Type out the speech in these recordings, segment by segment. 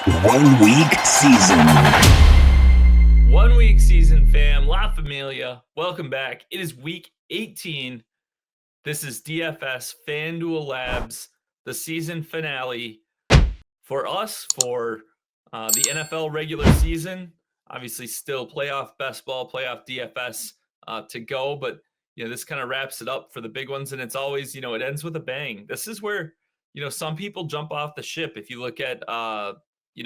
1 week season. 1 week season, fam. La Familia. Welcome back. It is week 18. This is DFS FanDuel Labs, the season finale for us for the NFL regular season. Obviously, still playoff best ball, playoff DFS to go, but this kind of wraps it up for the big ones, and it's always it ends with a bang. This is where some people jump off the ship. If you look at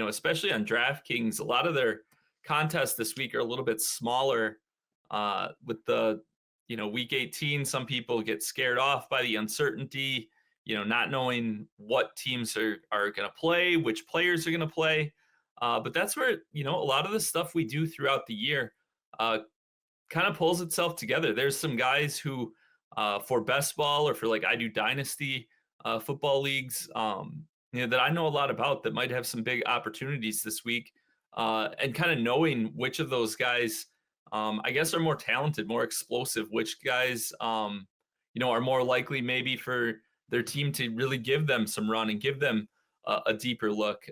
especially on DraftKings, a lot of their contests this week are a little bit smaller. With the week 18, some people get scared off by the uncertainty. Not knowing what teams are going to play, which players are going to play. But that's where, a lot of the stuff we do throughout the year kind of pulls itself together. There's some guys who, for best ball or for I do dynasty football leagues, that I know a lot about that might have some big opportunities this week. And kind of knowing which of those guys, I guess, are more talented, more explosive, which guys, are more likely maybe for their team to really give them some run and give them a deeper look.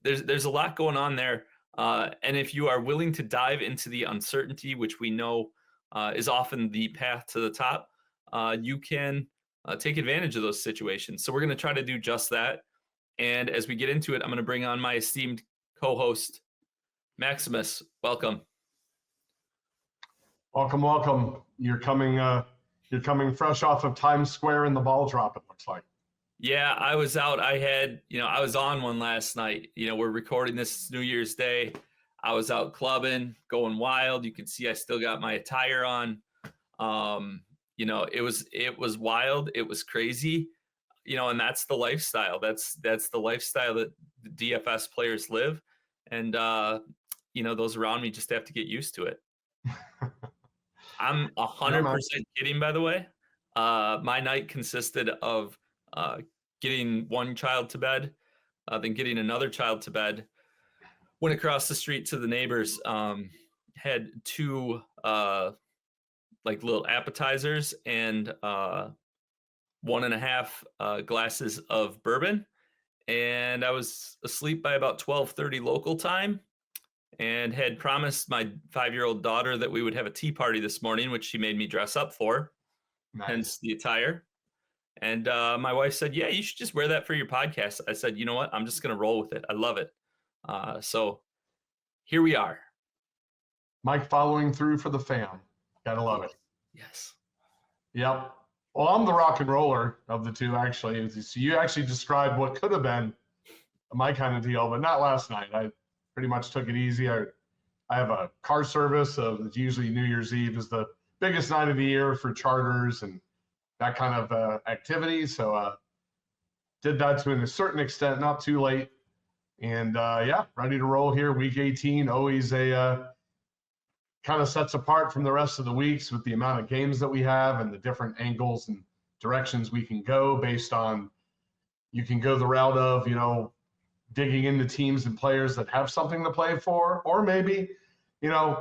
There's a lot going on there. And if you are willing to dive into the uncertainty, which we know is often the path to the top, you can take advantage of those situations. So we're going to try to do just that. And as we get into it, I'm going to bring on my esteemed co-host, Maximus. Welcome. Welcome. You're coming fresh off of Times Square in the ball drop, it looks like. Yeah, I was out. I was on one last night. We're recording this New Year's Day. I was out clubbing, going wild. You can see I still got my attire on. It was wild. It was crazy. And that's the lifestyle. That's the lifestyle that the DFS players live. And those around me just have to get used to it. I'm 100% kidding, by the way. My night consisted of getting one child to bed, then getting another child to bed. Went across the street to the neighbors, had two little appetizers and 1.5 glasses of bourbon. And I was asleep by about 12:30 local time, and had promised my 5-year-old daughter that we would have a tea party this morning, which she made me dress up for. Nice. Hence the attire. And my wife said, yeah, you should just wear that for your podcast. I said, you know what? I'm just going to roll with it. I love it. So here we are. Mike following through for the fam. Gotta love it. Yes. Yep. Well, I'm the rock and roller of the two, actually. So you actually described what could have been my kind of deal, but not last night. I pretty much took it easy. I have a car service. It's usually New Year's Eve is the biggest night of the year for charters and that kind of activity. So did that to a certain extent, not too late. And ready to roll here. Week 18, always a kind of sets apart from the rest of the weeks with the amount of games that we have and the different angles and directions we can go based on, you can go the route of, digging into teams and players that have something to play for, or maybe,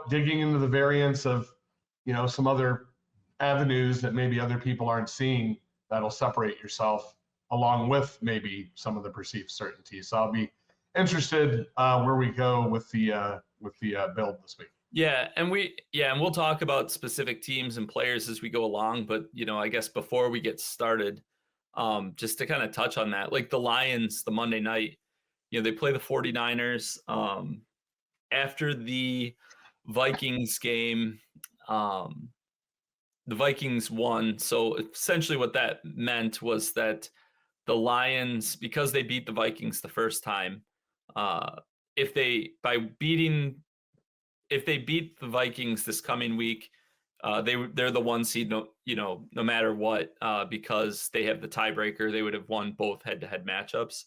digging into the variance of, some other avenues that maybe other people aren't seeing that'll separate yourself along with maybe some of the perceived certainty. So I'll be interested where we go with the build this week. Yeah, and we'll talk about specific teams and players as we go along. But I guess before we get started, just to kind of touch on that, like the Lions, the Monday night, they play the 49ers. After the Vikings game, the Vikings won. So essentially what that meant was that the Lions, because they beat the Vikings the first time, if they beat the Vikings this coming week, they're the 1 seed, no matter what, because they have the tiebreaker. They would have won both head-to-head matchups.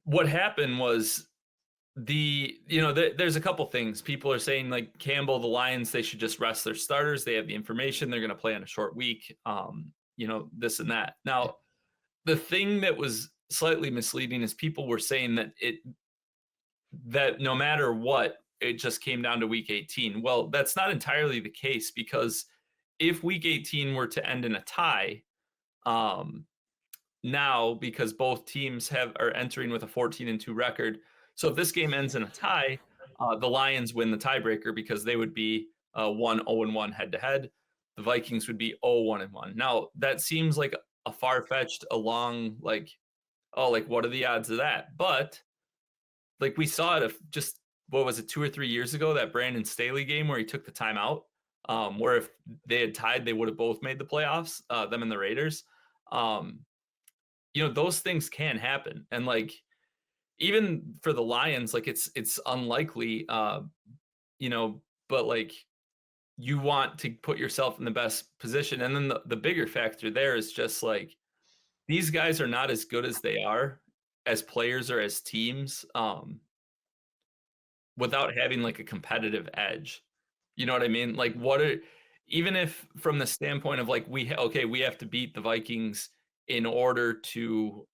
What happened was there's a couple things. People are saying like Campbell, the Lions, they should just rest their starters. They have the information. They're going to play on a short week. This and that. Now, the thing that was slightly misleading is people were saying that no matter what, it just came down to week 18. Well, that's not entirely the case, because if week 18 were to end in a tie, now because both teams are entering with a 14-2 record. So if this game ends in a tie, the Lions win the tiebreaker because they would be 1-0-1 head-to-head. The Vikings would be 0-1-1. Now, that seems like a far-fetched, what are the odds of that? But like we saw it just, what was it, 2 or 3 years ago, that Brandon Staley game where he took the timeout, where if they had tied, they would have both made the playoffs, them and the Raiders. Those things can happen. And like, even for the Lions, like it's unlikely, but like you want to put yourself in the best position. And then the bigger factor there is just like, these guys are not as good as they are as players or as teams, without having like a competitive edge. You know what I mean? Like even if from the standpoint of like, we have to beat the Vikings in order to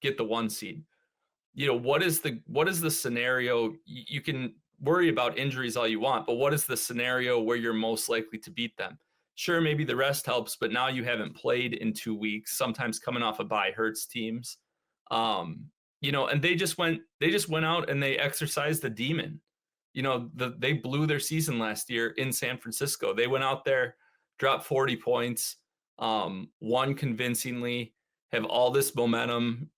get the 1 seed. What is the scenario? You can worry about injuries all you want, but what is the scenario where you're most likely to beat them? Sure, maybe the rest helps, but now you haven't played in 2 weeks. Sometimes coming off a bye hurts teams. And they just went out and they exercised the demon. They blew their season last year in San Francisco. They went out there, dropped 40 points, won convincingly, have all this momentum.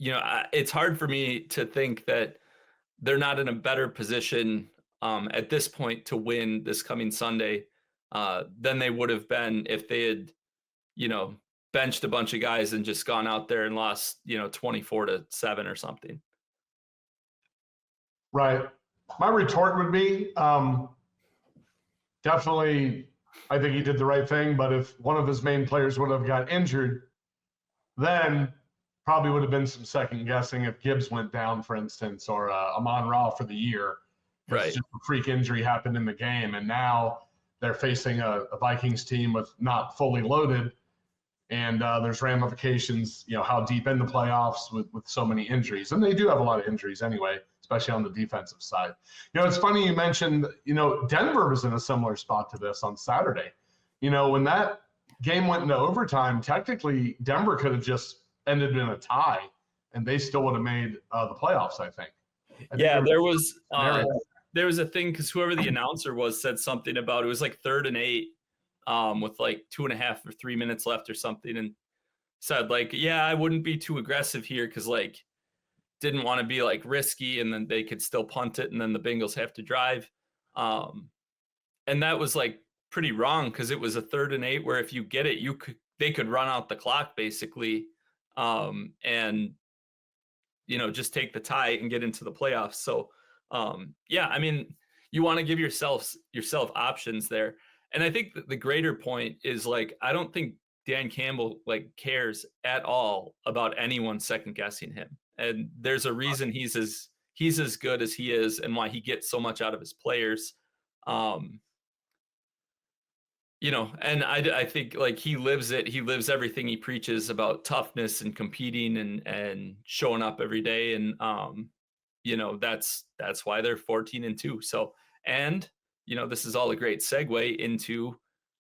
It's hard for me to think that they're not in a better position at this point to win this coming Sunday than they would have been if they had, benched a bunch of guys and just gone out there and lost, 24-7 or something. Right. My retort would be definitely, I think he did the right thing, but if one of his main players would have got injured, then probably would have been some second guessing if Gibbs went down, for instance, or Amon-Ra for the year. Right. Just a freak injury happened in the game, and now they're facing a Vikings team with not fully loaded, and there's ramifications, how deep in the playoffs with so many injuries. And they do have a lot of injuries anyway, especially on the defensive side. It's funny you mentioned, Denver was in a similar spot to this on Saturday. When that game went into overtime, technically Denver could have just ended in a tie, and they still would have made the playoffs, I think. There was a thing because whoever the announcer was said something about it was like 3rd and 8 with like 2.5 or 3 minutes left or something, and said like, I wouldn't be too aggressive here because like didn't want to be like risky, and then they could still punt it, and then the Bengals have to drive. And that was like pretty wrong because it was a 3rd and 8 where if you get it, they could run out the clock basically, and just take the tie and get into the playoffs. So I mean, you want to give yourself options there. And I think that the greater point is like, I don't think Dan Campbell like cares at all about anyone second guessing him. And there's a reason he's as good as he is and why he gets so much out of his players. And I think like he lives it. He lives everything he preaches about toughness and competing and showing up every day. And, that's why they're 14-2. So, and, this is all a great segue into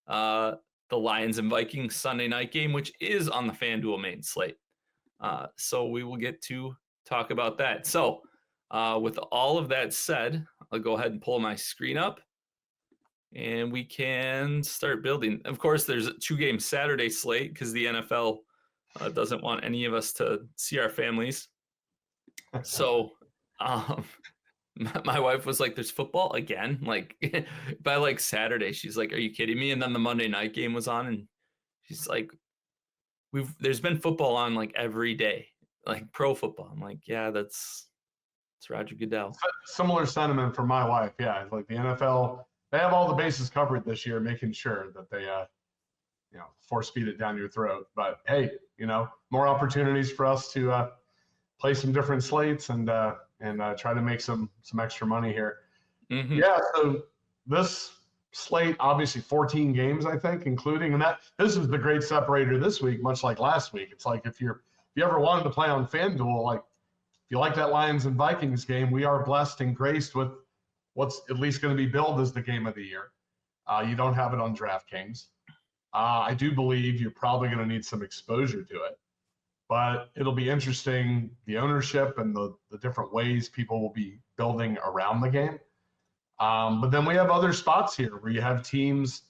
the Lions and Vikings Sunday night game, which is on the FanDuel main slate. So we will get to talk about that. So with all of that said, I'll go ahead and pull my screen up and we can start building. Of course, there's a 2-game Saturday slate because the NFL doesn't want any of us to see our families. So my wife was like, there's football again. Like by like Saturday, she's like, are you kidding me? And then the Monday night game was on and she's like, there's been football on like every day, like pro football. I'm like, yeah, it's Roger Goodell. Similar sentiment from my wife. Yeah. Like the NFL, they have all the bases covered this year, making sure that they, force feed it down your throat. But hey, more opportunities for us to play some different slates and try to make some extra money here. Mm-hmm. Yeah. So this slate, obviously 14 games, I think, including, and this is the great separator this week, much like last week. It's like if you ever wanted to play on FanDuel, like if you like that Lions and Vikings game, we are blessed and graced with what's at least going to be billed as the game of the year. You don't have it on DraftKings. I do believe you're probably going to need some exposure to it. But it'll be interesting, the ownership and the different ways people will be building around the game. But then we have other spots here where you have teams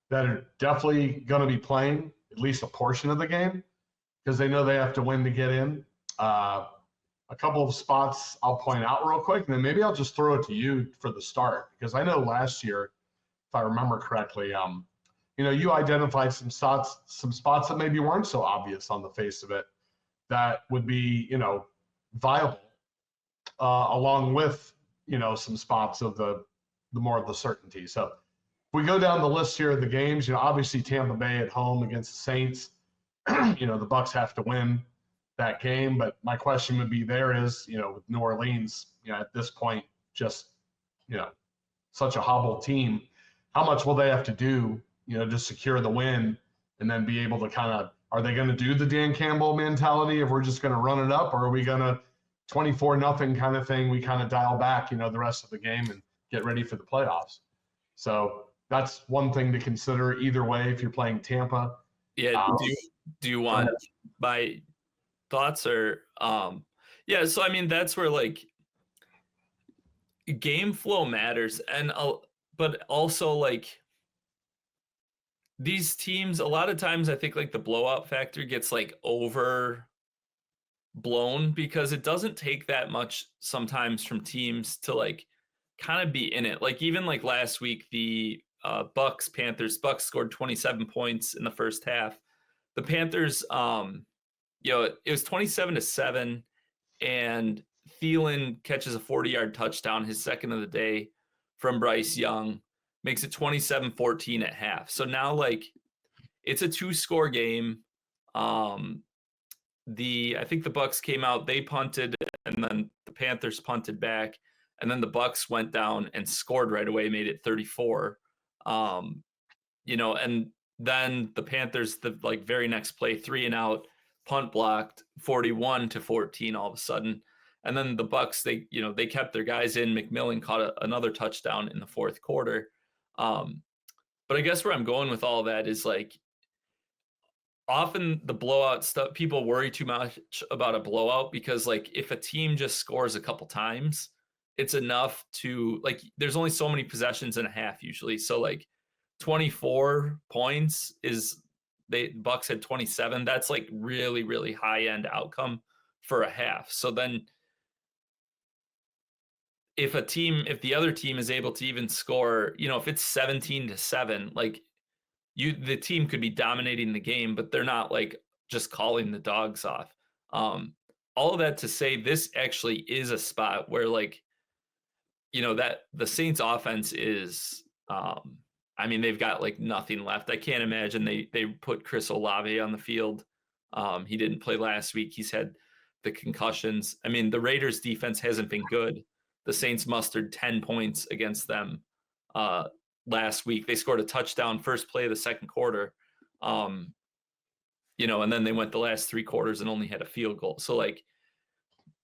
that are definitely going to be playing at least a portion of the game because they know they have to win to get in. A couple of spots I'll point out real quick, and then maybe I'll just throw it to you for the start because I know last year, if I remember correctly, you identified some spots that maybe weren't so obvious on the face of it that would be, viable, along with, some spots of the more of the certainty. So if we go down the list here of the games, obviously Tampa Bay at home against the Saints, the Bucks have to win that game. But my question would be there is, with New Orleans, at this point, just, such a hobbled team, how much will they have to do, to secure the win and then be able to are they going to do the Dan Campbell mentality if we're just going to run it up, or are we going to 24-0 kind of thing? We kind of dial back, the rest of the game and get ready for the playoffs. So that's one thing to consider either way if you're playing Tampa. Yeah. Do you want my thoughts or yeah? So I mean that's where like game flow matters, and but also like these teams, a lot of times I think like the blowout factor gets like overblown because it doesn't take that much sometimes from teams to like kind of be in it. Like even like last week, the Bucks scored 27 points in the first half. The Panthers, it was 27-7, and Thielen catches a 40-yard touchdown, his second of the day from Bryce Young, makes it 27-14 at half. So now like it's a 2-score game. I think the Bucks came out, they punted, and then the Panthers punted back, and then the Bucks went down and scored right away, made it 34. And then the Panthers, the like very next play, 3-and-out, punt blocked, 41-14 all of a sudden. And then the Bucks, they kept their guys in. McMillan caught another touchdown in the fourth quarter. But I guess where I'm going with all that is like often the blowout stuff, people worry too much about a blowout because like if a team just scores a couple times, it's enough to like, there's only so many possessions in a half usually. So like 24 points Bucks had 27. That's like really, really high end outcome for a half. So then if the other team is able to even score, if it's 17-7, like the team could be dominating the game, but they're not like just calling the dogs off. All of that to say this actually is a spot where like, that the Saints offense is, they've got like nothing left. I can't imagine they put Chris Olave on the field. He didn't play last week. He's had the concussions. I mean, the Raiders defense hasn't been good. The Saints mustered 10 points against them last week. They scored a touchdown first play of the second quarter. And then they went the last 3 quarters and only had a field goal. So like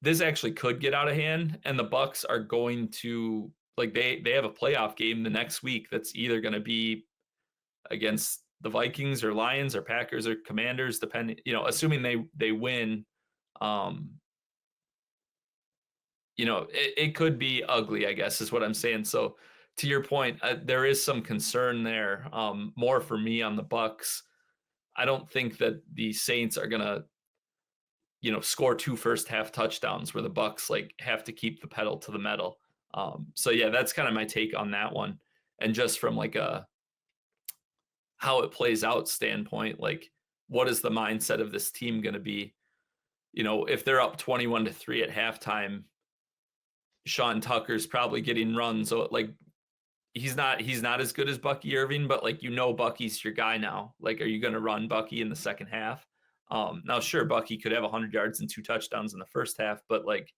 this actually could get out of hand, and the Bucks are going to like they have a playoff game the next week that's either going to be against the Vikings or Lions or Packers or Commanders, depending, assuming they win. It could be ugly, I guess, is what I'm saying. So to your point, there is some concern there, more for me on the Bucks. I don't think that the Saints are going to, score 2 first half touchdowns where the Bucks like have to keep the pedal to the metal. So yeah, that's kind of my take on that one. And just from like how it plays out standpoint, like what is the mindset of this team going to be? If they're up 21-3 at halftime, Sean Tucker's probably getting runs. So like he's not as good as Bucky Irving, but like Bucky's your guy now. Like, are you going to run Bucky in the second half? Now sure, Bucky could have 100 yards and 2 touchdowns in the first half, but like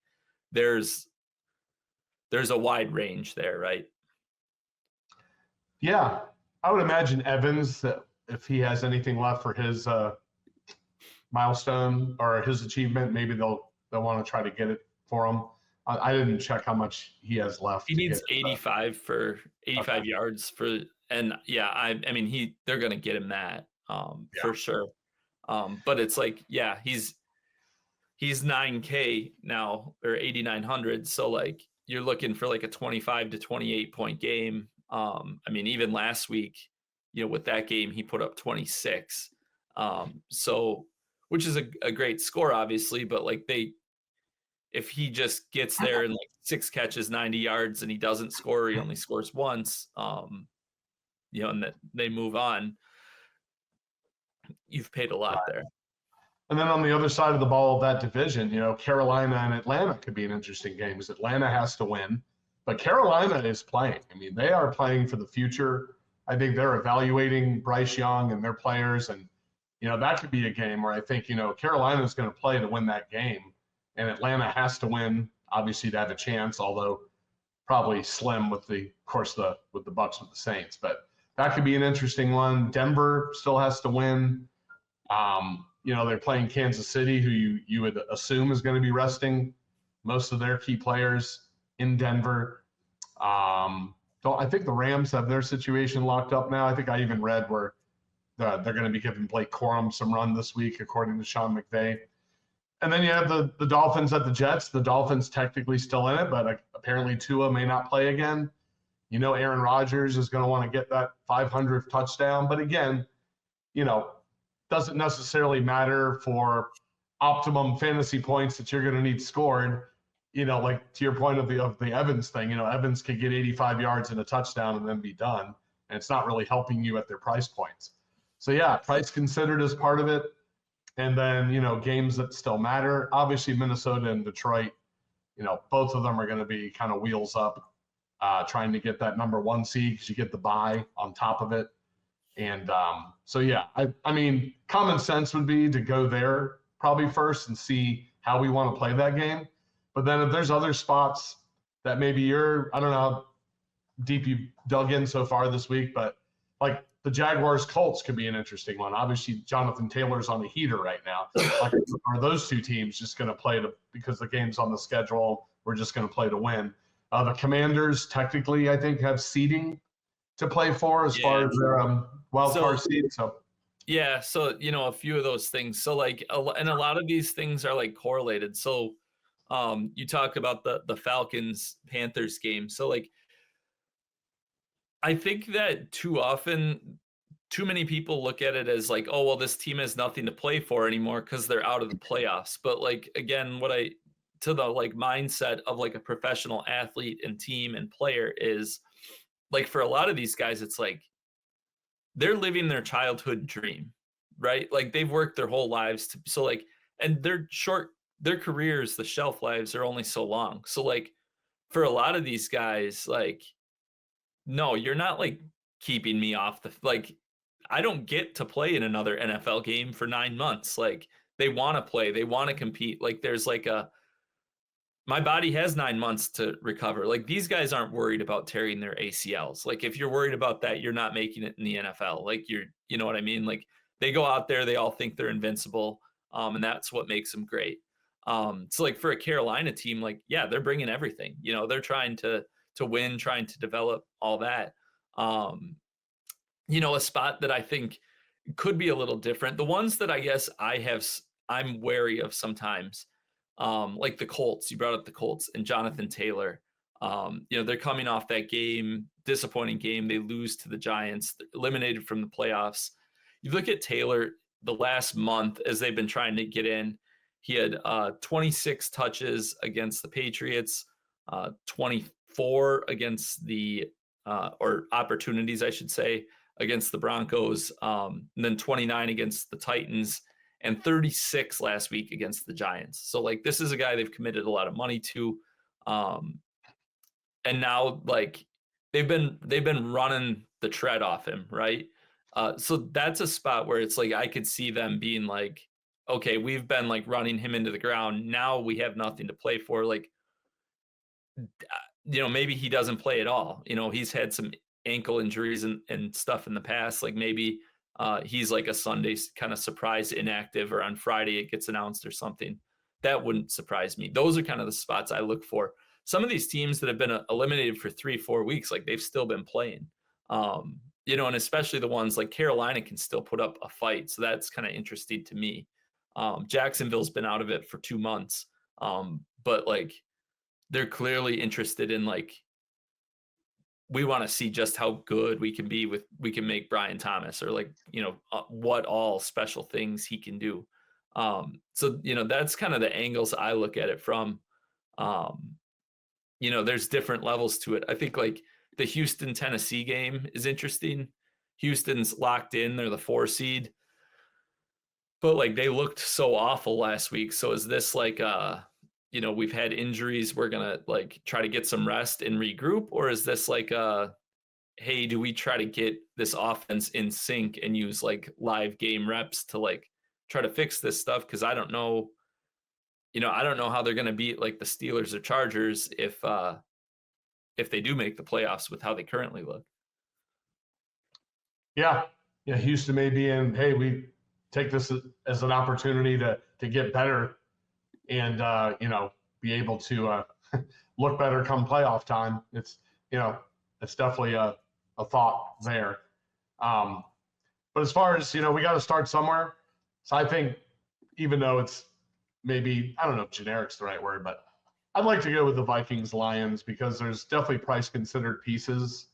there's a wide range there, right? Yeah, I would imagine Evans, that if he has anything left for his milestone or his achievement, maybe they'll want to try to get it for him. I didn't check how much he has left. He needs 85 for 85 yards for, and yeah, they're going to get him that. for sure. But it's like, yeah, he's 9K now, or 8,900. So like you're looking for like a 25 to 28 point game. I mean, even last week, with that game, he put up 26. So, which is a great score, obviously, but like if he just gets there and like 6 catches, 90 yards, and he doesn't score, he only scores once, and that they move on, you've paid a lot there. And then on the other side of the ball of that division, Carolina and Atlanta could be an interesting game because Atlanta has to win, but Carolina is playing. I mean, they are playing for the future. I think they're evaluating Bryce Young and their players, and that could be a game where I think Carolina is going to play to win that game, and Atlanta has to win, obviously, to have a chance. Although probably slim with the Bucks with the Saints, but that could be an interesting one. Denver still has to win. They're playing Kansas City, who you would assume is going to be resting most of their key players in Denver. I think the Rams have their situation locked up now. I think I even read where they're going to be giving Blake Corum some run this week, according to Sean McVay. And then you have the Dolphins at the Jets. The Dolphins technically still in it, but apparently Tua may not play again. Aaron Rodgers is going to want to get that 500th touchdown. But again, doesn't necessarily matter for optimum fantasy points that you're going to need scored. Like to your point of the Evans thing, Evans could get 85 yards and a touchdown and then be done. And it's not really helping you at their price points. So yeah, price considered as part of it. And then, games that still matter. Obviously, Minnesota and Detroit, both of them are going to be kind of wheels up, trying to get that number 1 seed because you get the bye on top of it. And so, yeah, I mean, common sense would be to go there probably first and see how we want to play that game. But then if there's other spots that maybe I don't know how deep you dug in so far this week, but like the Jaguars-Colts could be an interesting one. Obviously, Jonathan Taylor's on a heater right now. Like, are those two teams just going to play because the game's on the schedule? We're just going to play to win. The Commanders technically, I think, have seeding to play for as far as their wild card seed. So yeah, so a few of those things. So like, and a lot of these things are like correlated. So you talk about the Falcons-Panthers game. So like, I think that too often, too many people look at it as like, oh, well, this team has nothing to play for anymore because they're out of the playoffs. But like, again, to the like mindset of like a professional athlete and team and player is like, for a lot of these guys, it's like they're living their childhood dream, right? Like they've worked their whole lives and their careers, the shelf lives are only so long. So like for a lot of these guys, like, no, you're not like keeping me off like, I don't get to play in another NFL game for 9 months. Like they want to play, they want to compete. Like there's like my body has 9 months to recover. Like these guys aren't worried about tearing their ACLs. Like if you're worried about that, you're not making it in the NFL. Like you know what I mean? Like they go out there, they all think they're invincible. And that's what makes them great. So like for a Carolina team, like, yeah, they're bringing everything, they're trying to win, trying to develop all that. A spot that I think could be a little different. The ones that I guess I'm wary of sometimes, like the Colts. You brought up the Colts and Jonathan Taylor. They're coming off that disappointing game. They lose to the Giants, eliminated from the playoffs. You look at Taylor the last month as they've been trying to get in. He had 26 touches against the Patriots, 24 against or opportunities, I should say, against the Broncos, and then 29 against the Titans, and 36 last week against the Giants. So like, this is a guy they've committed a lot of money to. And now like they've been running the tread off him. Right. So that's a spot where it's like, I could see them being like, okay, we've been like running him into the ground. Now we have nothing to play for. Like, maybe he doesn't play at all. He's had some ankle injuries and stuff in the past. Like maybe he's like a Sunday kind of surprise inactive, or on Friday it gets announced or something. That wouldn't surprise me. Those are kind of the spots I look for. Some of these teams that have been eliminated for 3-4 weeks, like they've still been playing. and especially the ones like Carolina can still put up a fight. So that's kind of interesting to me. Jacksonville's been out of it for 2 months. But like they're clearly interested in like, we want to see just how good we can make Brian Thomas, or like, what all special things he can do. So, that's kind of the angles I look at it from. There's different levels to it. I think like the Houston Tennessee game is interesting. Houston's locked in, they're the 4 seed, but like they looked so awful last week. So is this like, we've had injuries, we're going to like try to get some rest and regroup? Or is this like, hey, do we try to get this offense in sync and use like live game reps to like try to fix this stuff? Cause I don't know how they're going to beat like the Steelers or Chargers if they do make the playoffs with how they currently look. Yeah. Houston may be in, hey, we take this as an opportunity to get better and, be able to look better come playoff time. It's, it's definitely a thought there. But as far as, we got to start somewhere. So I think even though it's maybe, I don't know if generic's the right word, but I'd like to go with the Vikings-Lions because there's definitely price considered pieces.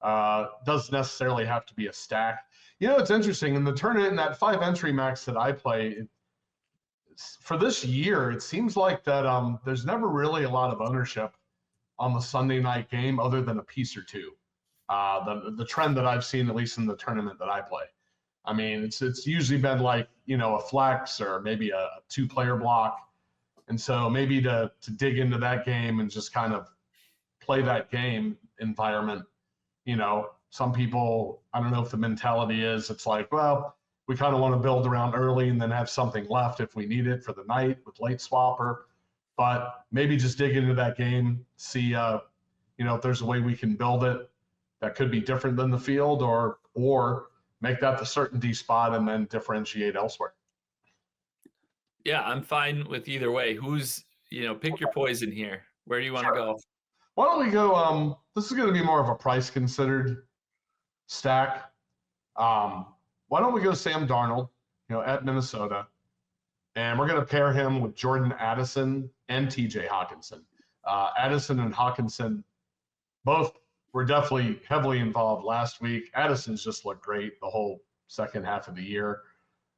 Doesn't necessarily have to be a stack. It's interesting in the tournament, in that 5 entry max that I play, for this year, it seems like that there's never really a lot of ownership on the Sunday night game other than a piece or two. The trend that I've seen, at least in the tournament that I play. I mean, it's usually been like, a flex or maybe a 2-player block. And so maybe to dig into that game and just kind of play that game environment, some people, I don't know if the mentality is, it's like, well, we kind of want to build around early and then have something left if we need it for the night with late swapper. But maybe just dig into that game, see, if there's a way we can build it that could be different than the field, or make that the certainty spot and then differentiate elsewhere. Yeah, I'm fine with either way. Who's, pick your poison here. Where do you want to go? Why don't we go, this is going to be more of a price considered stack. Why don't we go Sam Darnold, at Minnesota, and we're going to pair him with Jordan Addison and TJ Hawkinson. Addison and Hawkinson both were definitely heavily involved last week. Addison's just looked great the whole second half of the year.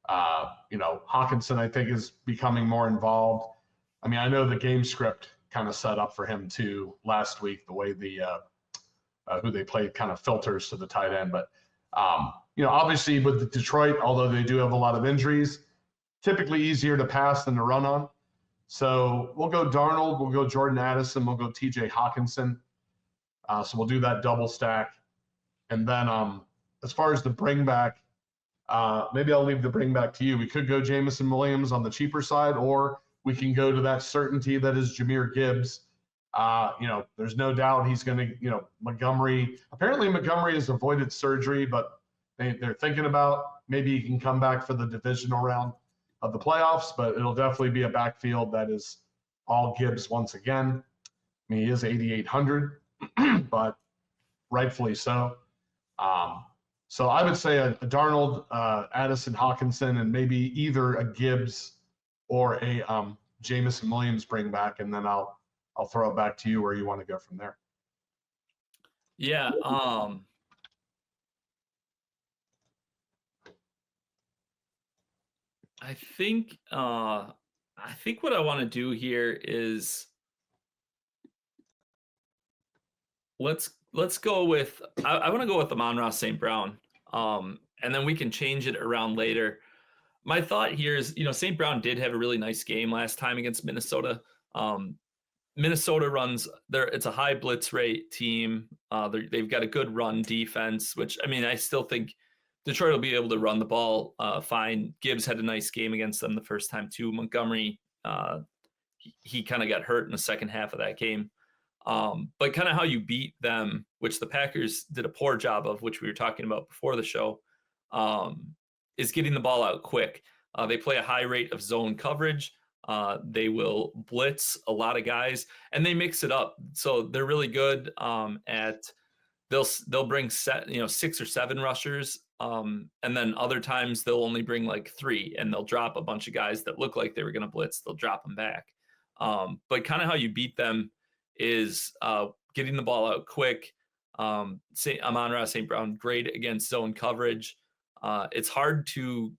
Hawkinson, I think, is becoming more involved. I mean, I know the game script kind of set up for him too last week, the way who they played kind of filters to the tight end. But, obviously with the Detroit, although they do have a lot of injuries, typically easier to pass than to run on. So we'll go Darnold, we'll go Jordan Addison, we'll go TJ Hawkinson. So we'll do that double stack. And then as far as the bring back, maybe I'll leave the bring back to you. We could go Jameson Williams on the cheaper side, or we can go to that certainty that is Jahmyr Gibbs. There's no doubt he's going to, Montgomery. Apparently Montgomery has avoided surgery, but they're thinking about maybe he can come back for the divisional round of the playoffs, but it'll definitely be a backfield that is all Gibbs once again. I mean, he is 8,800, but rightfully so. So I would say a Darnold, Addison, Hawkinson, and maybe either a Gibbs or a Jameson Williams bring back, and then I'll throw it back to you where you want to go from there. Yeah. I think what I want to do here is let's go with I want to go with Amon-Ra St. Brown. And then we can change it around later. My thought here is, St. Brown did have a really nice game last time against Minnesota. Minnesota runs it's a high blitz rate team. They've got a good run defense, which, I mean, I still think Detroit will be able to run the ball fine. Gibbs had a nice game against them the first time too. Montgomery, he kind of got hurt in the second half of that game. But kind of how you beat them, which the Packers did a poor job of, which we were talking about before the show, is getting the ball out quick. They play a high rate of zone coverage. They will blitz a lot of guys, and they mix it up. So they're really good at they'll bring 6 or 7 rushers, and then other times they'll only bring like 3, and they'll drop a bunch of guys that look like they were going to blitz. They'll drop them back. But kind of how you beat them is getting the ball out quick. Amon-Ra St. Brown, great against zone coverage. It's hard to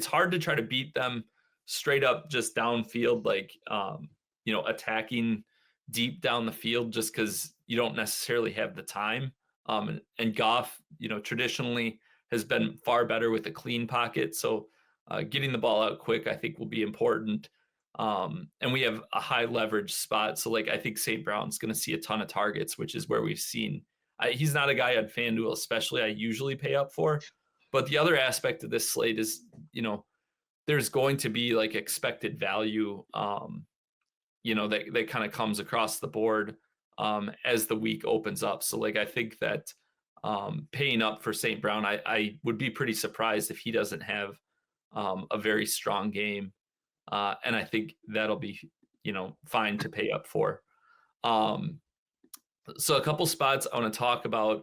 try to beat them straight up just downfield, like attacking deep down the field, just because you don't necessarily have the time. And Goff, traditionally has been far better with a clean pocket. So getting the ball out quick, I think, will be important. And we have a high leverage spot. So I think St. Brown's going to see a ton of targets, which is where we've seen. He's not a guy on FanDuel, especially, I usually pay up for. But the other aspect of this slate is, there's going to be expected value, that kind of comes across the board as the week opens up. So I think that paying up for St. Brown, I would be pretty surprised if he doesn't have a very strong game. And I think that'll be, fine to pay up for. So a couple spots I want to talk about.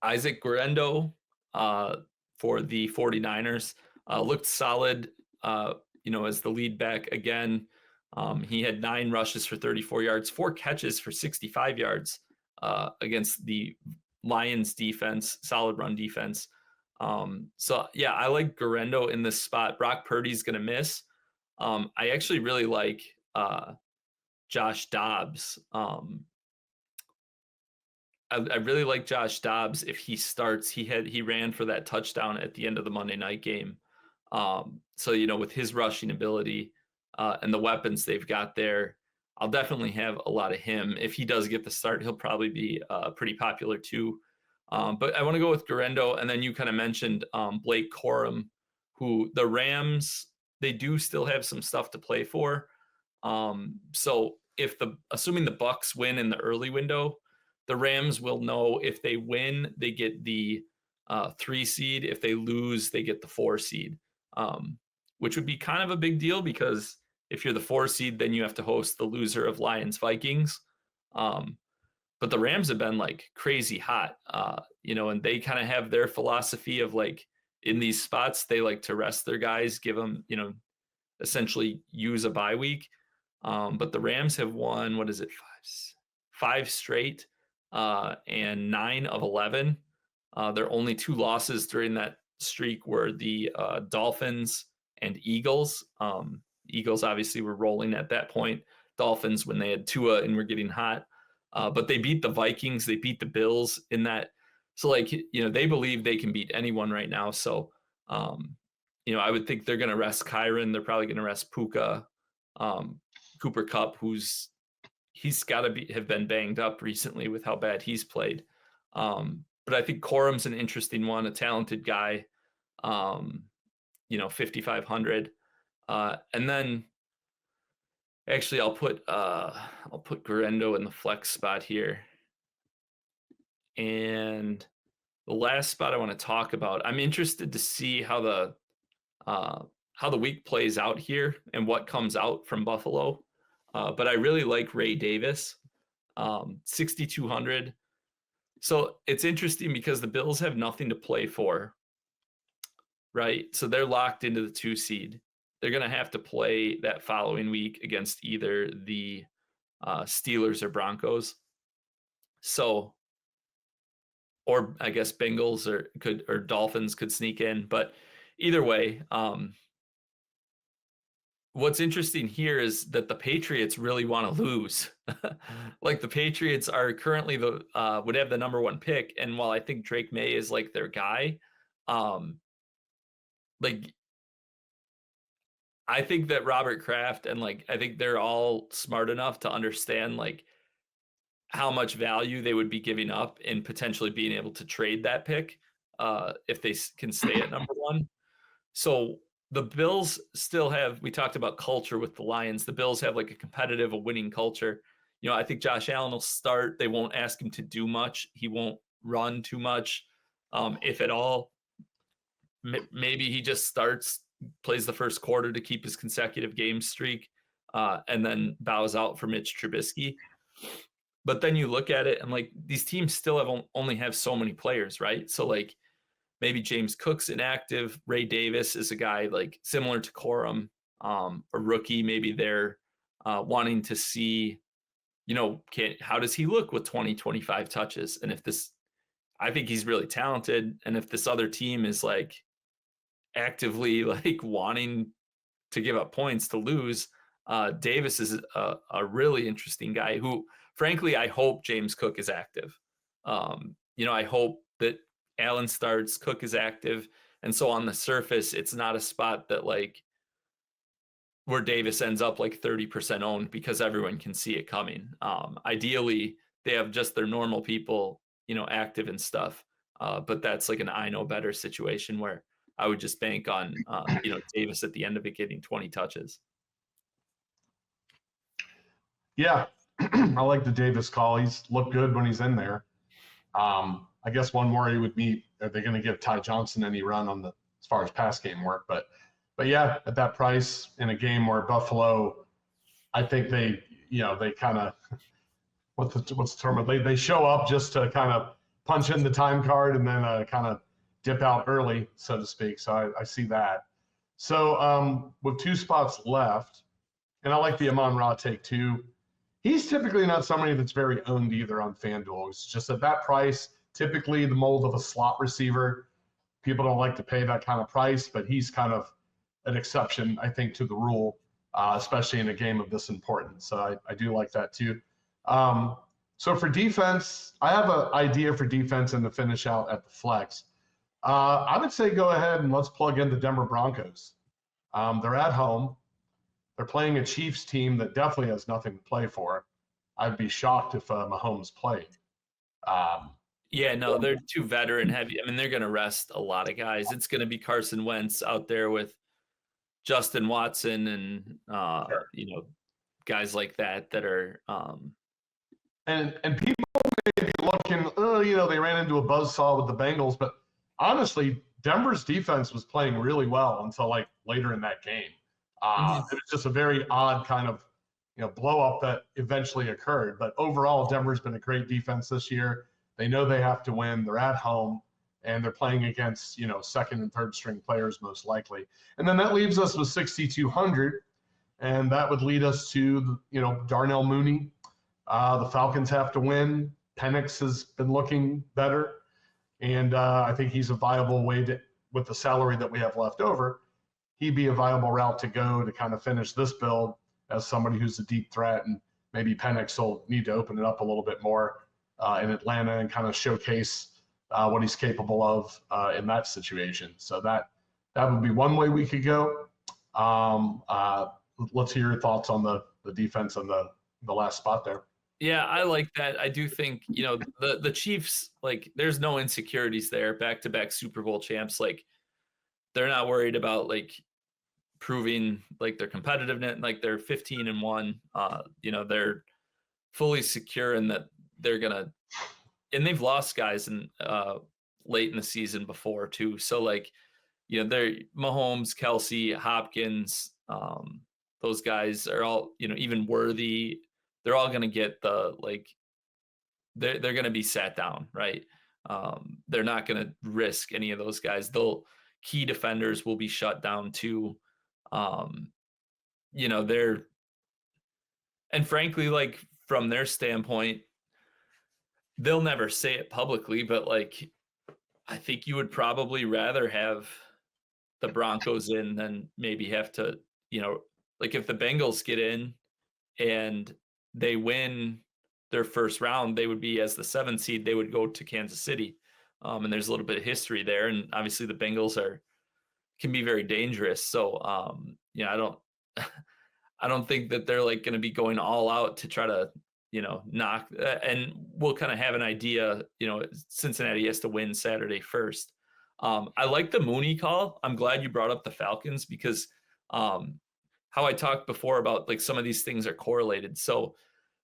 Isaac Guerendo for the 49ers looked solid, as the lead back again. He had 9 rushes for 34 yards, 4 catches for 65 yards against the Lions defense, solid run defense. So yeah, I like Guerendo in this spot. Brock Purdy's going to miss. I actually really like Josh Dobbs. I really like Josh Dobbs. If he starts, he ran for that touchdown at the end of the Monday night game. So, with his rushing ability and the weapons they've got there, I'll definitely have a lot of him. If he does get the start, he'll probably be pretty popular too. But I want to go with Guerendo. And then you kind of mentioned Blake Corum, who the Rams, they do still have some stuff to play for. So assuming the Bucks win in the early window, the Rams will know if they win, they get the 3 seed. If they lose, they get the 4 seed, which would be kind of a big deal, because if you're the 4 seed, then you have to host the loser of Lions-Vikings. But the Rams have been crazy hot, and they kind of have their philosophy of in these spots, they like to rest their guys, give them, essentially use a bye week. But the Rams have won, 5 straight and 9 of 11. Their only 2 losses during that streak were the Dolphins and Eagles. Eagles obviously were rolling at that point. Dolphins when they had Tua and were getting hot. But they beat the Vikings. They beat the Bills in that. So they believe they can beat anyone right now. So, I would think they're going to rest Kyron. They're probably going to rest Puka, Cooper Kupp, he's got to have been banged up recently with how bad he's played. But I think Corum's an interesting one, a talented guy, 5,500. And then actually I'll put Guerendo in the flex spot here. And the last spot I want to talk about, I'm interested to see how the week plays out here and what comes out from Buffalo. But I really like Ray Davis, 6,200. So it's interesting because the Bills have nothing to play for, right? So they're locked into the 2 seed. They're going to have to play that following week against either the Steelers or Broncos. So, or I guess Bengals or Dolphins could sneak in. But either way, what's interesting here is that the Patriots really want to lose. The Patriots are currently would have the number 1 pick. And while I think Drake May is their guy, I think that Robert Kraft and I think they're all smart enough to understand how much value they would be giving up in potentially being able to trade that pick if they can stay at number 1. So the Bills still have, we talked about culture with the Lions. The Bills have a competitive, a winning culture. I think Josh Allen will start. They won't ask him to do much. He won't run too much, if at all. Maybe he just starts, plays the first quarter to keep his consecutive game streak, and then bows out for Mitch Trubisky. But then you look at it and like these teams still only have so many players, right? So like maybe James Cook's inactive. Ray Davis is a guy like similar to Corum, a rookie. Maybe they're wanting to see, how does he look with 20, 25 touches? And I think he's really talented. And if this other team is like actively like wanting to give up points to lose, Davis is a really interesting guy who, frankly, I hope James Cook is active. I hope that Allen starts, Cook is active. And so on the surface, it's not a spot that like where Davis ends up like 30% owned because everyone can see it coming. Ideally, they have just their normal people, active and stuff. But that's like an I know better situation where I would just bank on, Davis at the end of it getting 20 touches. Yeah, I like the Davis call. He's looked good when he's in there. I guess one worry would be, are they going to give Ty Johnson any run on as far as pass game work? But yeah, at that price in a game where Buffalo, I think they kind of, what's the term? They show up just to kind of punch in the time card and then kind of dip out early, so to speak. So I see that. So with 2 spots left, and I like the Amon-Ra take too. He's typically not somebody that's very owned either on FanDuel. It's just at that price, typically the mold of a slot receiver. People don't like to pay that kind of price, but he's kind of an exception, I think, to the rule, especially in a game of this importance. So I do like that too. So for defense, I have an idea for defense and to finish out at the flex. I would say go ahead and let's plug in the Denver Broncos. They're at home. They're playing a Chiefs team that definitely has nothing to play for. I'd be shocked if Mahomes played. Yeah, no, they're too veteran heavy. I mean, they're going to rest a lot of guys. It's going to be Carson Wentz out there with Justin Watson and, guys like that are. And people may be looking, they ran into a buzzsaw with the Bengals, but honestly, Denver's defense was playing really well until like later in that game. It was just a very odd kind of, blow up that eventually occurred. But overall, Denver's been a great defense this year. They know they have to win. They're at home, and they're playing against, second and third string players most likely. And then that leaves us with 6,200, and that would lead us to, Darnell Mooney. The Falcons have to win. Penix has been looking better, and I think he's a viable way to, with the salary that we have left over, he'd be a viable route to go to kind of finish this build as somebody who's a deep threat, and maybe Penix will need to open it up a little bit more in Atlanta and kind of showcase what he's capable of in that situation. So that would be one way we could go. Let's hear your thoughts on the defense and the last spot there. Yeah, I like that. I do think, the Chiefs, like there's no insecurities there. Back-to-back Super Bowl champs, like they're not worried about like proving like their competitiveness, like they're 15-1. They're fully secure in that they're gonna, and they've lost guys in late in the season before too. So like, they're Mahomes, Kelsey, Hopkins, those guys are all, even Worthy. They're all gonna get the like, they're gonna be sat down, right? They're not gonna risk any of those guys. Key defenders will be shut down too. They're, and frankly, like from their standpoint, they'll never say it publicly, but like, I think you would probably rather have the Broncos in than maybe have to, like if the Bengals get in and they win their first round, they would be as the 7th seed, they would go to Kansas City. And there's a little bit of history there. And obviously the Bengals can be very dangerous. So, I don't think that they're like going to be going all out to try to, knock, and we'll kind of have an idea, Cincinnati has to win Saturday first. I like the Mooney call. I'm glad you brought up the Falcons because, how I talked before about like some of these things are correlated. So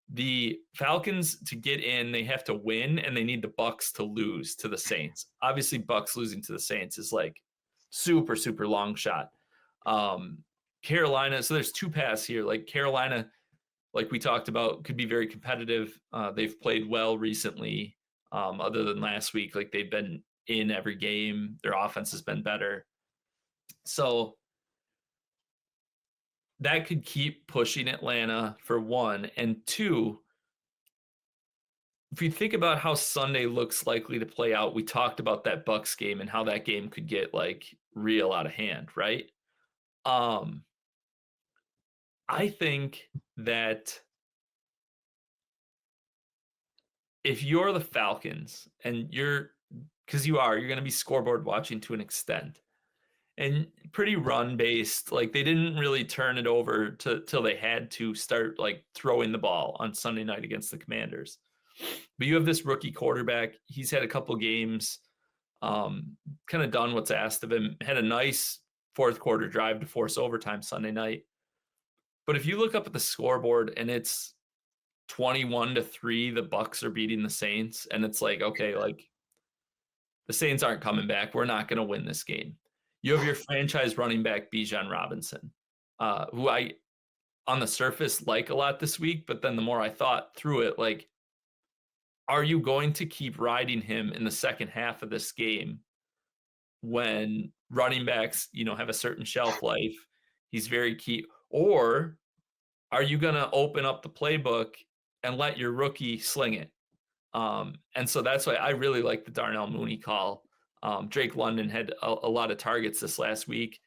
the Falcons to get in, they have to win and they need the Bucs to lose to the Saints. Obviously Bucs losing to the Saints is like super, super long shot. Carolina. So there's 2 paths here. Like Carolina like we talked about, could be very competitive. They've played well recently, other than last week. Like they've been in every game. Their offense has been better. So that could keep pushing Atlanta for one. And two, if you think about how Sunday looks likely to play out, we talked about that Bucks game and how that game could get like real out of hand, right? I think that if you're the Falcons and you're going to be scoreboard watching to an extent and pretty run based, like they didn't really turn it over till they had to start like throwing the ball on Sunday night against the Commanders. But you have this rookie quarterback. He's had a couple games, kind of done what's asked of him, had a nice fourth quarter drive to force overtime Sunday night. But if you look up at the scoreboard and it's 21-3, the Bucks are beating the Saints, and it's like, okay, like the Saints aren't coming back. We're not going to win this game. You have your franchise running back, Bijan Robinson, who I, on the surface, like a lot this week. But then the more I thought through it, like, are you going to keep riding him in the second half of this game when running backs, have a certain shelf life? He's very key. Or are you going to open up the playbook and let your rookie sling it? And so that's why I really like the Darnell Mooney call. Drake London had a lot of targets this last week.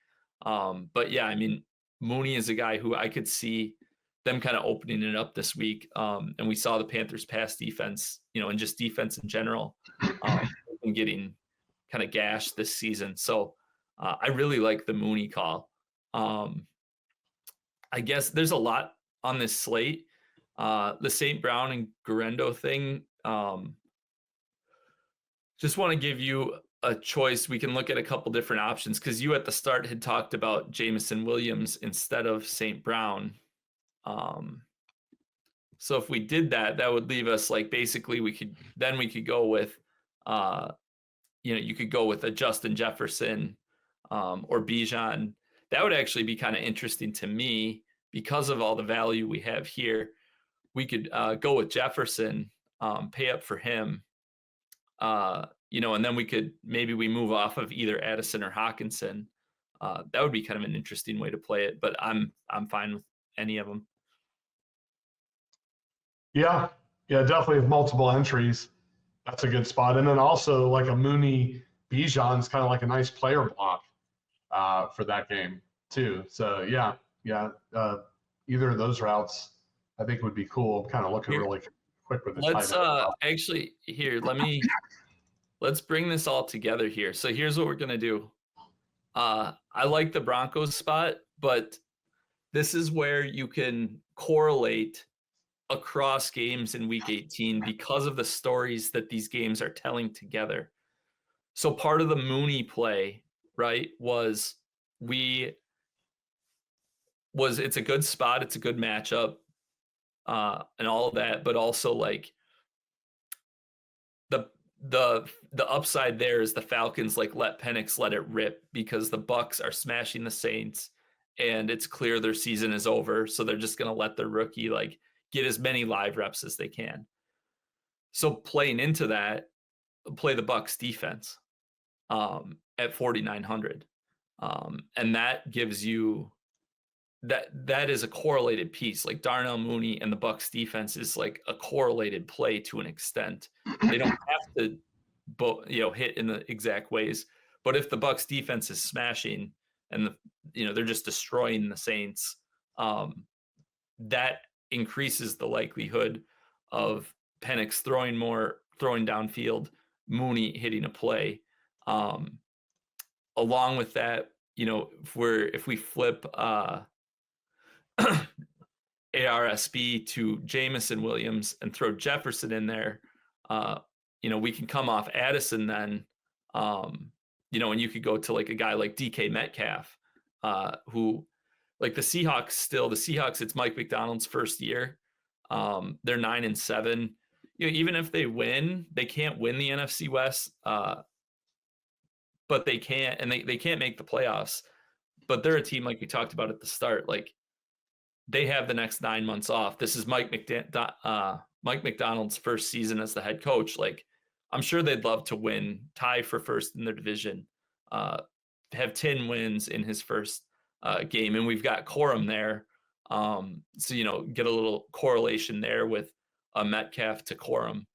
But yeah, I mean, Mooney is a guy who I could see them kind of opening it up this week. And we saw the Panthers pass defense, and just defense in general, and getting kind of gashed this season. So I really like the Mooney call. I guess there's a lot on this slate. The St. Brown and Garendo thing. Just want to give you a choice. We can look at a couple different options because you at the start had talked about Jameson Williams instead of St. Brown. So if we did that, that would leave us like basically we could go with, you could go with a Justin Jefferson or Bijan. That would actually be kind of interesting to me because of all the value we have here. We could go with Jefferson, pay up for him, and then we move off of either Addison or Hawkinson. That would be kind of an interesting way to play it, but I'm fine with any of them. Yeah, definitely with multiple entries. That's a good spot. And then also like a Mooney Bijan's kind of like a nice player block for that game too. So yeah. Either of those routes I think would be cool. I'm kind of looking really quick with the let's actually here, let's bring this all together here. So here's what we're gonna do. I like the Broncos spot, but this is where you can correlate across games in week 18 because of the stories that these games are telling together. So part of the Mooney play, right, was it's a good spot, it's a good matchup, and all of that, but also like the upside there is the Falcons like let Penix let it rip because the Bucks are smashing the Saints and it's clear their season is over, so they're just going to let their rookie like get as many live reps as they can. So playing into that, play the Bucks defense at 4,900, and that gives you that is a correlated piece. Like Darnell Mooney and the Bucks defense is like a correlated play to an extent. They don't have to hit in the exact ways, but if the Bucks defense is smashing and they're just destroying the Saints, that increases the likelihood of Penix throwing downfield, Mooney hitting a play. Along with that, if we flip ARSB to Jameson Williams and throw Jefferson in there, we can come off Addison then, and you could go to like a guy like DK Metcalf, who like the Seahawks, it's Mike McDonald's first year. They're 9-7. Even if they win, they can't win the NFC West, but they can't, and they can't make the playoffs. But they're a team like we talked about at the start. Like they have the next 9 months off. This is Mike McDonald's first season as the head coach. Like, I'm sure they'd love to win, tie for first in their division, have 10 wins in his first game. And we've got Corum there. So, get a little correlation there with Metcalf to Corum.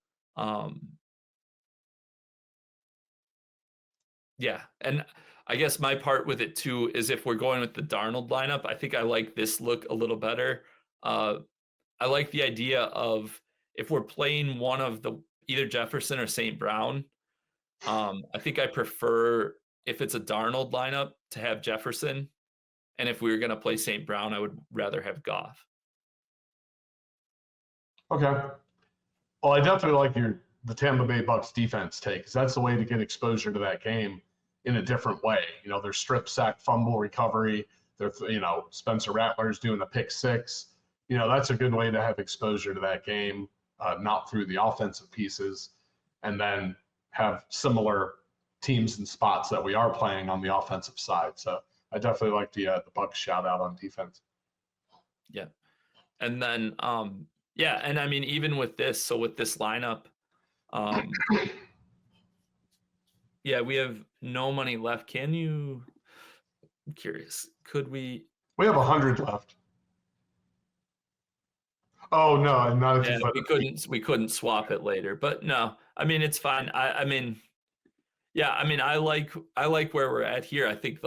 Yeah. And I guess my part with it too is if we're going with the Darnold lineup, I think I like this look a little better. I like the idea of if we're playing one of the either Jefferson or St. Brown, I think I prefer if it's a Darnold lineup to have Jefferson. And if we were going to play St. Brown, I would rather have Goff. Okay. Well, I definitely like the Tampa Bay Bucks defense take, because that's the way to get exposure to that game in a different way. Their strip sack fumble recovery. Their Spencer Rattler's doing a pick six. That's a good way to have exposure to that game, not through the offensive pieces, and then have similar teams and spots that we are playing on the offensive side. So I definitely like the Bucks shout out on defense. Yeah. And then, and I mean, even with this, so with this lineup, we have no money left. I'm curious, could we? We have 100 left. Oh no, not if we couldn't swap it later, but no, I mean, it's fine. I like where we're at here. I think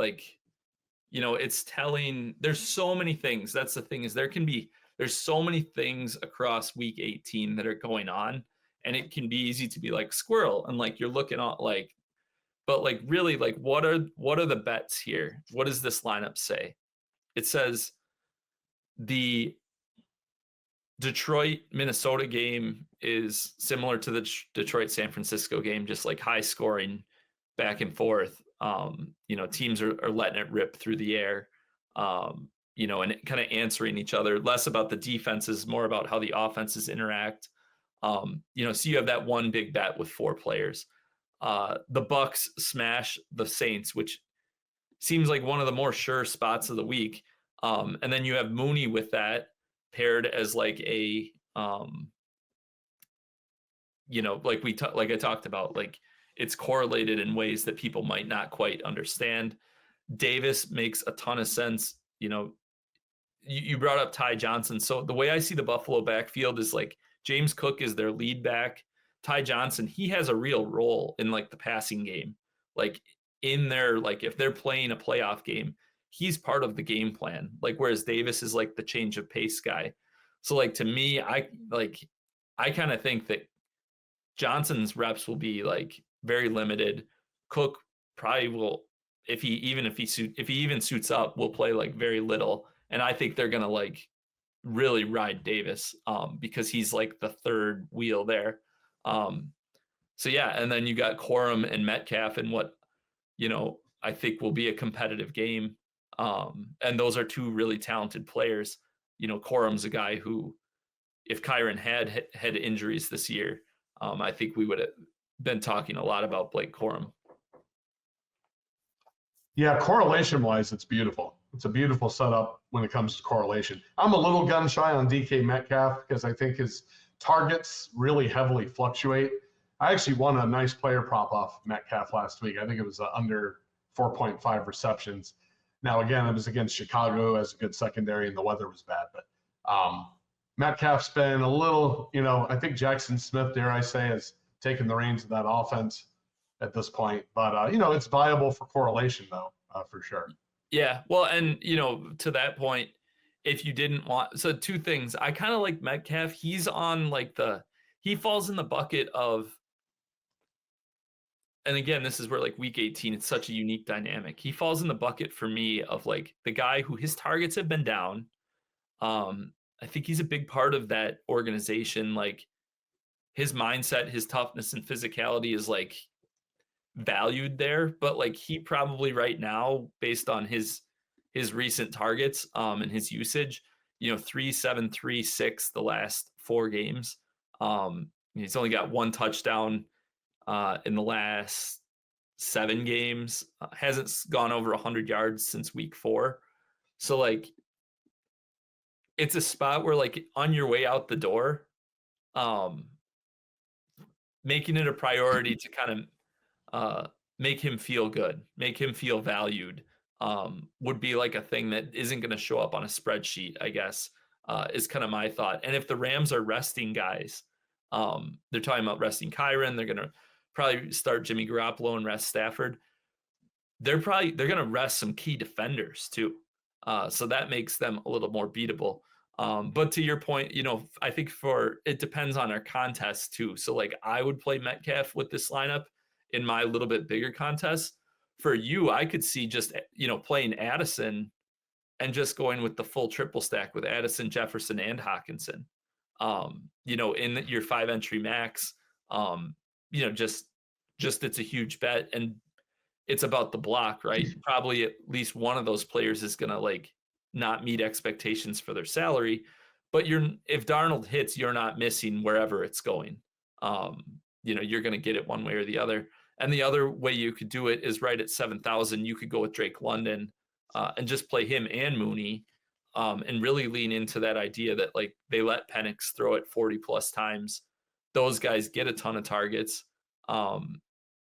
it's telling. There's so many things. That's the thing, is there's so many things across week 18 that are going on, and it can be easy to be like squirrel and you're looking at but really what are the bets here? What does this lineup say? It says the Detroit Minnesota game is similar to the Detroit San Francisco game, just high scoring back and forth. Teams are letting it rip through the air, and kind of answering each other, less about the defenses, more about how the offenses interact. So you have that one big bet with 4 players. The Bucks smash the Saints, which seems like one of the more sure spots of the week. And then you have Mooney with that paired as a I talked about, it's correlated in ways that people might not quite understand. Davis makes a ton of sense. You brought up Ty Johnson. So the way I see the Buffalo backfield is James Cook is their lead back. Ty Johnson, he has a real role in the passing game. In their, if they're playing a playoff game, he's part of the game plan. Whereas Davis is the change of pace guy. So to me, I kind of think that Johnson's reps will be very limited. Cook probably will, if he even suits up, will play very little. And I think they're gonna really ride Davis because he's the third wheel there. And then you got Corum and Metcalf in what I think will be a competitive game. And those are 2 really talented players. Corum's a guy who, if Kyron had injuries this year, I think we would have been talking a lot about Blake Corum. Yeah, correlation-wise, it's beautiful. It's a beautiful setup when it comes to correlation. I'm a little gun-shy on DK Metcalf because I think his targets really heavily fluctuate. I actually won a nice player prop off Metcalf last week. I think it was under 4.5 receptions. Now, again, it was against Chicago as a good secondary, and the weather was bad. But Metcalf's been a little, I think Jackson Smith, dare I say, has taken the reins of that offense at this point. But, it's viable for correlation, though, for sure. Yeah, well, and, to that point, if you didn't want – so 2 things. I kind of like Metcalf. He's on, he falls in the bucket of – and again, this is where week 18, it's such a unique dynamic. He falls in the bucket for me of the guy who his targets have been down. I think he's a big part of that organization. His mindset, his toughness and physicality is valued there, but he probably right now, based on his recent targets and his usage, 3, 7, 3, 6 the last 4 games. He's only got 1 touchdown in the last 7 games, hasn't gone over 100 yards since week 4. So it's a spot where like on your way out the door, um, making it a priority to kind of make him feel good, make him feel valued, would be like a thing that isn't going to show up on a spreadsheet, I guess, is kind of my thought. And if the Rams are resting guys, they're talking about resting Kyron, they're going to probably start Jimmy Garoppolo and rest Stafford. They're going to rest some key defenders too. So that makes them a little more beatable. But to your point, I think it depends on our contest too. So like I would play Metcalf with this lineup in my little bit bigger contest. For you, I could see just, playing Addison and just going with the full triple stack with Addison, Jefferson, and Hawkinson. In your 5 entry max, just it's a huge bet, and it's about the block, right? Probably at least one of those players is going to like not meet expectations for their salary, but if Darnold hits, you're not missing wherever it's going. You're going to get it one way or the other. And the other way you could do it is right at 7,000. You could go with Drake London and just play him and Mooney, and really lean into that idea that like they let Penix throw it 40 plus times. Those guys get a ton of targets, and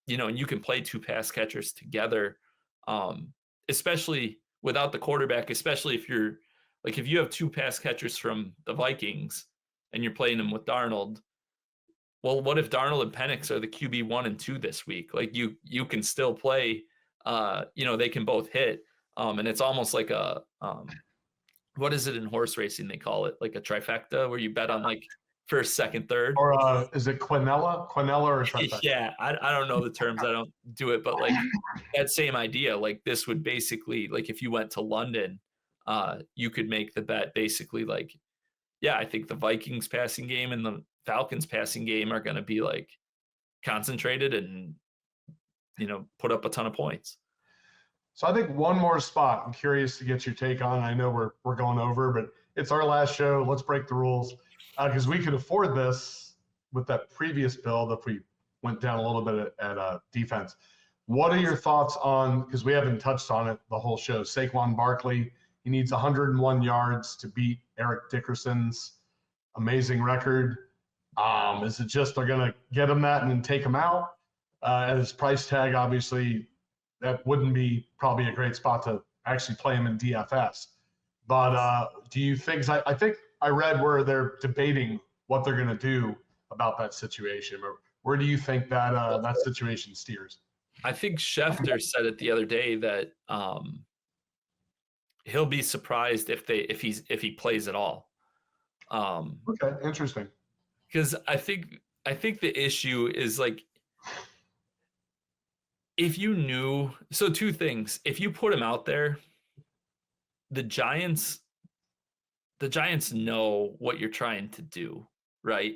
you can play 2 pass catchers together, especially without the quarterback, especially if you have 2 pass catchers from the Vikings and you're playing them with Darnold. Well, what if Darnold and Penix are the QB 1 and 2 this week? Like you can still play, they can both hit. And it's almost like a, what is it in horse racing? They call it like a trifecta where you bet on like first, second, third. Or is it Quinella or trifecta? Yeah, I don't know the terms. I don't do it, but like that same idea, like this would basically, like if you went to London, you could make the bet basically like, yeah, I think the Vikings passing game and the Falcons passing game are going to be like concentrated and, put up a ton of points. So I think one more spot I'm curious to get your take on. I know we're going over, but it's our last show. Let's break the rules because we could afford this with that previous build if we went down a little bit at defense. What are your thoughts on, because we haven't touched on it the whole show, Saquon Barkley? He needs 101 yards to beat Eric Dickerson's amazing record. Is it just they're going to get him that and then take him out? At his price tag, obviously, that wouldn't be probably a great spot to actually play him in DFS. But do you think – I think I read where they're debating what they're going to do about that situation. Or where do you think that that situation steers? I think Schefter said it the other day that he'll be surprised if he plays at all. Okay, interesting. Because I think the issue is like if you knew, so 2 things. If you put him out there, the Giants know what you're trying to do, right?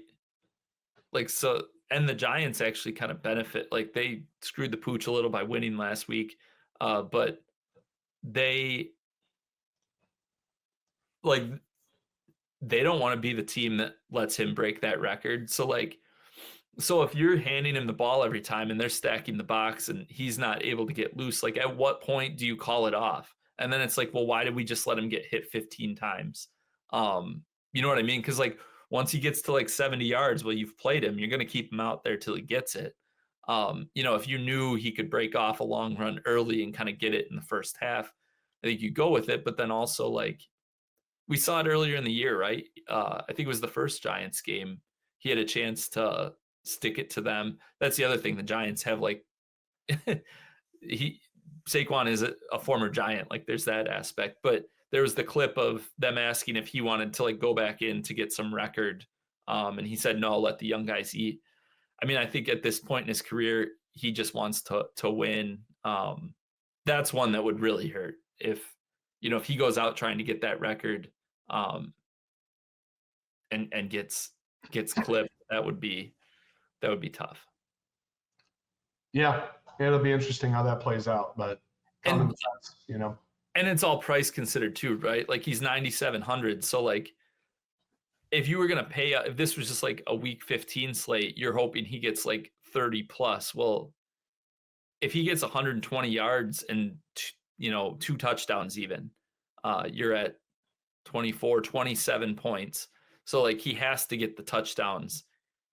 Like so, and the Giants actually kind of benefit. Like they screwed the pooch a little by winning last week, but they don't want to be the team that lets him break that record. So if you're handing him the ball every time and they're stacking the box and he's not able to get loose, like at what point do you call it off? And then it's like, well, why did we just let him get hit 15 times? You know what I mean? Because like once he gets to like 70 yards, well, you've played him. You're going to keep him out there till he gets it. If you knew he could break off a long run early and kind of get it in the first half, I think you go with it. But then also like we saw it earlier in the year, right? I think it was the first Giants game. He had a chance to stick it to them. That's the other thing. The Giants have like Saquon is a former Giant. Like there's that aspect, but there was the clip of them asking if he wanted to like go back in to get some record. And he said, no, let the young guys eat. I mean, I think at this point in his career, he just wants to win. That's one that would really hurt if he goes out trying to get that record, and gets clipped. That would be tough. Yeah, it'll be interesting how that plays out, but common sense, And it's all price considered too, right? Like he's 9,700. So like if you were going to pay, if this was just like a week 15 slate, you're hoping he gets like 30 plus. Well, if he gets 120 yards and 2 touchdowns even, you're at 24, 27 points. So like he has to get the touchdowns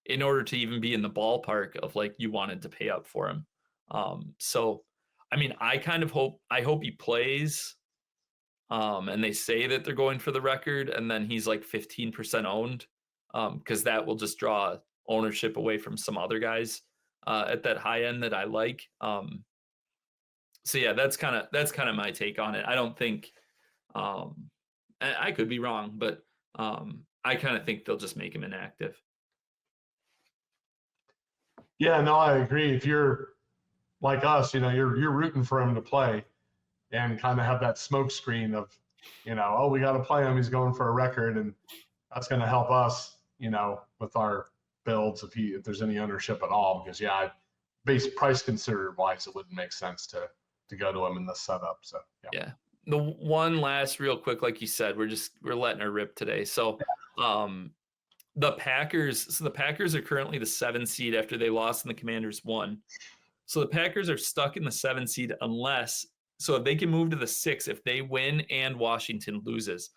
in order to even be in the ballpark of like you wanted to pay up for him. So I mean, I hope he plays. And they say that they're going for the record, and then he's like 15% owned, because that will just draw ownership away from some other guys at that high end that I like. So yeah, that's kind of my take on it. I don't think, I could be wrong, but I kind of think they'll just make him inactive. Yeah, no, I agree. If you're like us, you're rooting for him to play and kind of have that smoke screen of, oh, we got to play him. He's going for a record, and that's going to help us, with our builds if there's any ownership at all. Because base price considered wise, it wouldn't make sense to go to him in this setup. So yeah. The one last real quick, like you said, we're letting her rip today. So the Packers are currently the 7 seed after they lost and the Commanders won. So the Packers are stuck in the 7 seed so if they can move to the 6 if they win and Washington loses.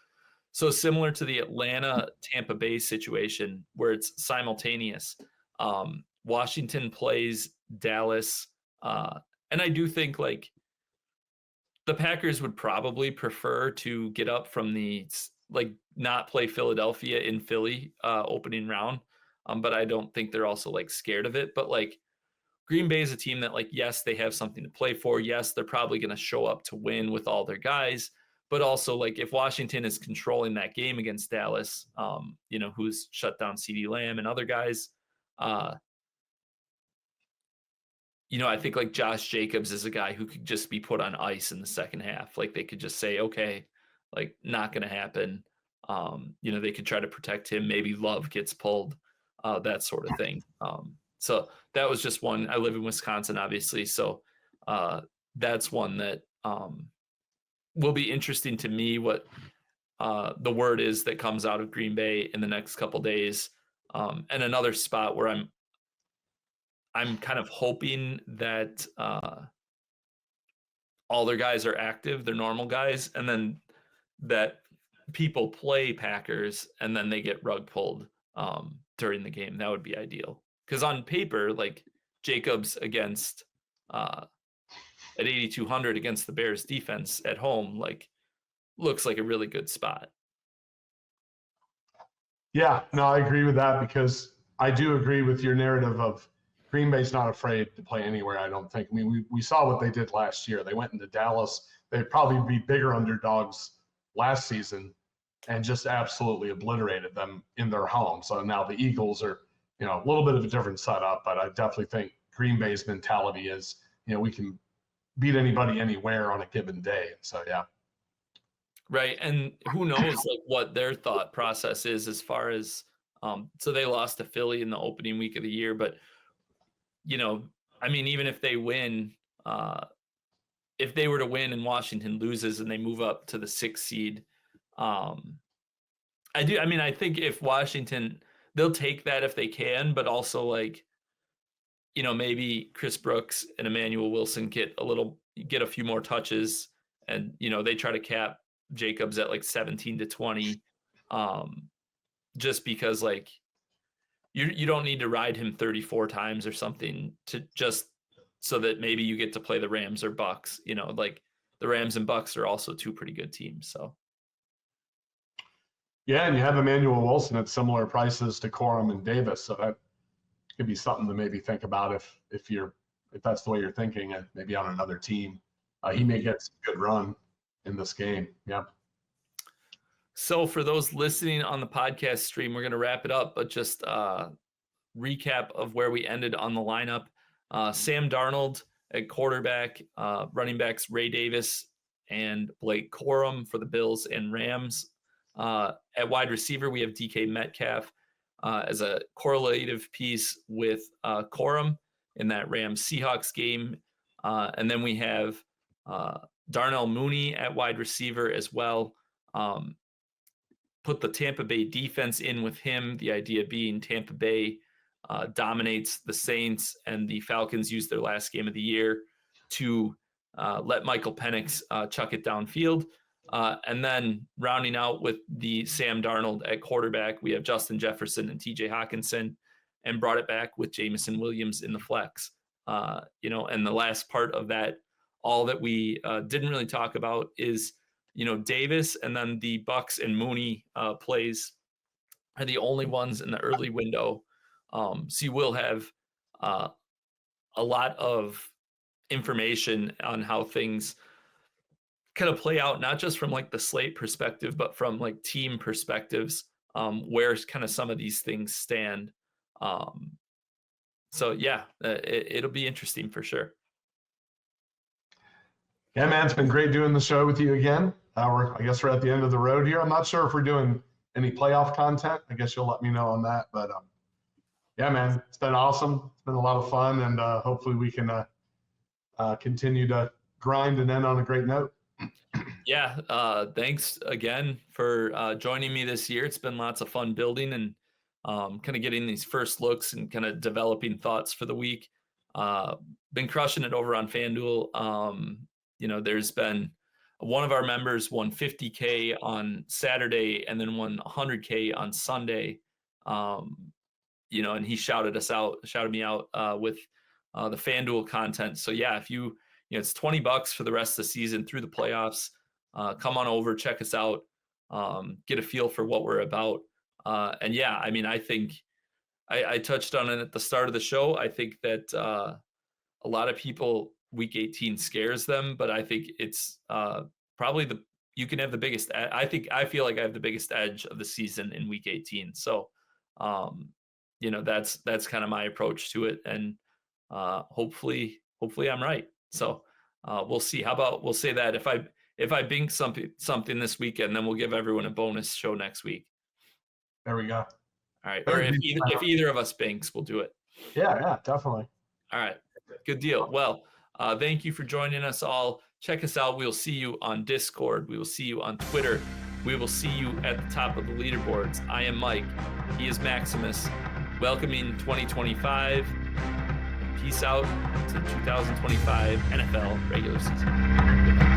So similar to the Atlanta Tampa Bay situation where it's simultaneous. Washington plays Dallas, and I do think like the Packers would probably prefer to get up from the not play Philadelphia in Philly opening round, but I don't think they're also like scared of it. But like Green Bay is a team that like, yes, they have something to play for. Yes, they're probably going to show up to win with all their guys. But also like if Washington is controlling that game against Dallas, who's shut down CeeDee Lamb and other guys, I think like Josh Jacobs is a guy who could just be put on ice in the second half. Like they could just say, okay, like not going to happen. They could try to protect him. Maybe Love gets pulled, that sort of thing. So that was just one. I live in Wisconsin, obviously. So that's one that will be interesting to me what the word is that comes out of Green Bay in the next couple days. And another spot where I'm kind of hoping that all their guys are active, they're normal guys, and then that people play Packers and then they get rug pulled during the game. That would be ideal. Because on paper, like Jacobs against at 8,200 against the Bears defense at home, like looks like a really good spot. Yeah, no, I agree with that because I do agree with your narrative of Green Bay's not afraid to play anywhere, I don't think. I mean, we saw what they did last year. They went into Dallas. They'd probably be bigger underdogs last season and just absolutely obliterated them in their home. So now the Eagles are, a little bit of a different setup, but I definitely think Green Bay's mentality is, we can beat anybody anywhere on a given day. So, yeah. Right. And who knows like what their thought process is as far as, so they lost to Philly in the opening week of the year, but I mean, even if they win, if they were to win and Washington loses and they move up to the 6th seed, I think if Washington, they'll take that if they can, but also like, maybe Chris Brooks and Emmanuel Wilson get a few more touches and, they try to cap Jacobs at like 17 to 20, just because like you don't need to ride him 34 times or something to just so that maybe you get to play the Rams or Bucks, like the Rams and Bucks are also two pretty good teams. So. Yeah, and you have Emmanuel Wilson at similar prices to Corum and Davis, so that could be something to maybe think about if that's the way you're thinking, and maybe on another team, he may get some good run in this game. Yeah. So for those listening on the podcast stream, we're going to wrap it up, but just recap of where we ended on the lineup. Sam Darnold at quarterback, running backs Ray Davis and Blake Corum for the Bills and Rams. At wide receiver, we have DK Metcalf as a correlative piece with Corum in that Rams Seahawks game. And then we have Darnell Mooney at wide receiver as well. Put the Tampa Bay defense in with him. The idea being Tampa Bay dominates the Saints and the Falcons use their last game of the year to let Michael Penix chuck it downfield. And then rounding out with the Sam Darnold at quarterback, we have Justin Jefferson and TJ Hawkinson, and brought it back with Jameson Williams in the flex. And the last part of that, all that we didn't really talk about is, Davis, and then the Bucks and Mooney plays are the only ones in the early window. So you will have a lot of information on how things kind of play out, not just from like the slate perspective, but from like team perspectives, where kind of some of these things stand. So yeah, it'll be interesting for sure. Yeah, man, it's been great doing the show with you again. I guess we're at the end of the road here. I'm not sure if we're doing any playoff content. I guess you'll let me know on that. But yeah, man, it's been awesome. It's been a lot of fun, and hopefully we can continue to grind and end on a great note. Yeah, thanks again for joining me this year. It's been lots of fun building and kind of getting these first looks and kind of developing thoughts for the week. Been crushing it over on FanDuel. There's been one of our members won $50K on Saturday and then won $100K on Sunday. And he shouted me out with the FanDuel content. So yeah, if it's $20 for the rest of the season through the playoffs. Come on over, check us out, get a feel for what we're about. And yeah, I mean, I think I touched on it at the start of the show. I think that a lot of people, week 18 scares them, but I think it's probably you can have the biggest. I feel like I have the biggest edge of the season in week 18. So, that's kind of my approach to it, and hopefully I'm right. So we'll see. How about we'll say that if I bink something this weekend, then we'll give everyone a bonus show next week. There we go. All right. Or if either of us binks, we'll do it. Yeah, definitely. All right. Good deal. Well, thank you for joining us all. Check us out. We'll see you on Discord. We will see you on Twitter. We will see you at the top of the leaderboards. I am Mike. He is Maximus. Welcoming 2025. Peace out to 2025 NFL regular season.